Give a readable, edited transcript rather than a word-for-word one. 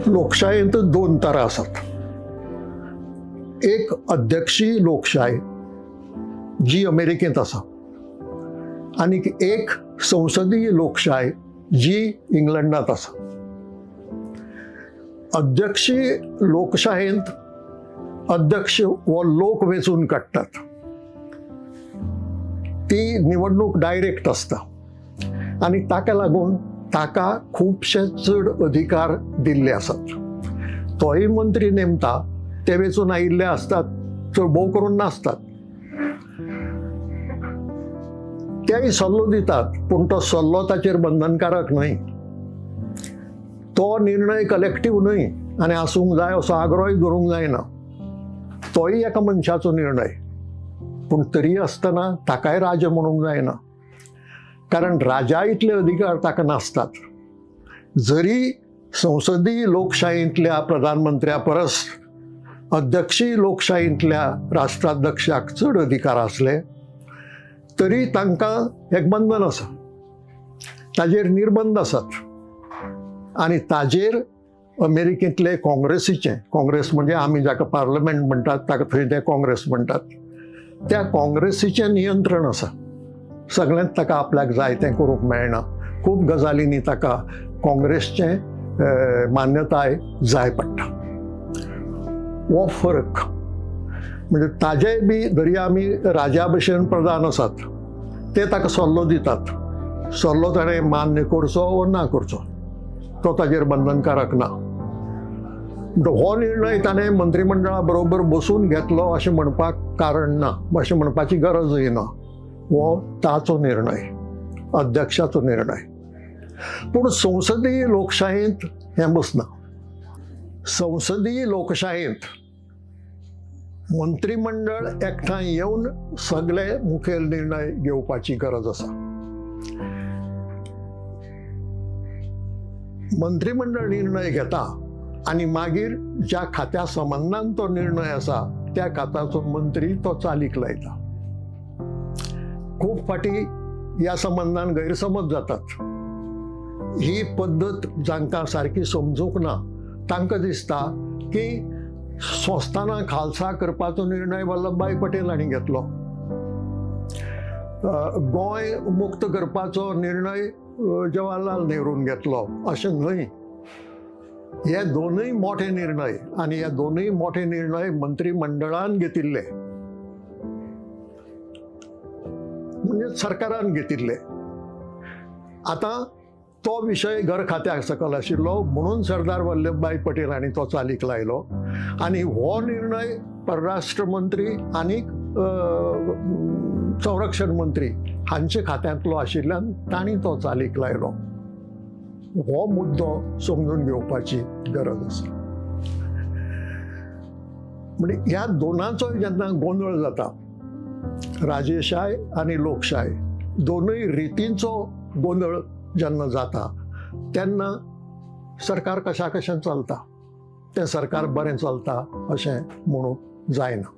लोकशायेंत दोन तरा आसात. एक अध्यक्षीय लोकशाय जी अमेरिकेंत आसा आनी एक संसदीय लोकशाय जी इंग्लंडात आसा. अध्यक्षीय लोकशायेंत अध्यक्ष वो लोक वेंचून काडटात. ती निवडणूक डायरेक्ट आसता आनी ताका लागून ताका खूबशे चड अधिकार दिल्ले आसात. तोय मंत्री नेमता ते वेंचून आयिल्ले आसतात, चड भोव करून नासतात. तेय सल्लो दितात, पूण तो सल्लो ताचेर बंधनकारक न्हय. तो निर्णय कलेक्टीव न्हय आनी आसूंक जाय असो आग्रोय धरूंक जायना. तोय एका मनशाचो निर्णय, पूण तरी आसतना ताकाय राजा म्हणूंक जायना, कारण राजा इतले अधिकार ताका नासतात. जरी संसदीय लोकशायेंतल्या प्रधानमंत्र्या परस अध्यक्षीय लोकशायेंतल्या राष्ट्राध्यक्षाक चड अधिकार आसले तरी तांकां एक बंधन आसा, ताजेर निर्बंध आसात. आनी ताजेर अमेरिकेंतले काँग्रेस म्हणजे आमी जाका पार्लमेंट म्हणटात ताका थंय ते काँग्रेस म्हणटात, त्या काँग्रेसीचें नियंत्रण आसा. सगळ्यांत ताका आपल्याक जाय तें करूंक मेळना. खूब गजालींनी ताका काँग्रेसचें मान्यताय जाय पडटा. हो फरक म्हणजे ताजेय बी जरी आमी राजा भशेन प्रधान आसात ते ताका सल्लो दितात. सल्लो ताणें मान्य करचो वा ना करचो तो ताजेर बंधनकारक ना. हो निर्णय ताणें मंत्रिमंडळा बरोबर बसून घेतलो अशें म्हणपाक कारण ना, अशें म्हणपाची गरजय ना. हो ताचो निर्णय, अध्यक्षाचो निर्णय. पूण संसदीय लोकशायेंत हें बसना. संसदीय लोकशायेंत मंत्रिमंडळ एकठांय येवन सगळे मुखेल निर्णय घेवपाची गरज आसा. मंत्रिमंडळ निर्णय घेता आनी मागीर ज्या खात्या संबंधान तो निर्णय आसा त्या खात्याचो मंत्री तो चालीक लायता. खूब फाटी ह्या संबंधान गैरसमज जातात. ही पद्दत जांकां सारकी समजूंक ना तांकां दिसता की संस्थानां खालसा करपाचो निर्णय वल्लभभाई पटेल हांणी घेतलो, गोंय मुक्त करपाचो निर्णय जवाहरलाल नेहरून घेतलो, अशें न्हय. हे दोनूय मोठे निर्णय आनी हे दोनूय मोठे निर्णय मंत्रिमंडळान घेतिल्ले, म्हणजे सरकारान घेतिल्ले. आता तो विशय घर खात्या सकल आशिल्लो म्हणून सरदार वल्लभभाई पटेल हांणी तो चालीक लायलो आनी हो निर्णय परराष्ट्र मंत्री आनी संरक्षण मंत्री हांचे खात्यांतलो आशिल्ल्यान तांणी तो चालीक लायलो. हो मुद्दो समजून घेवपाची गरज आसा. म्हणजे ह्या दोनांचो जेन्ना गोंधळ जाता, राजेशाय आनी लोकशाय दोनूय रितींचो गोंधळ जेन्ना जाता तेन्ना सरकार कशा कशें चलता तें सरकार बरें चलता अशें म्हणूंक जायना.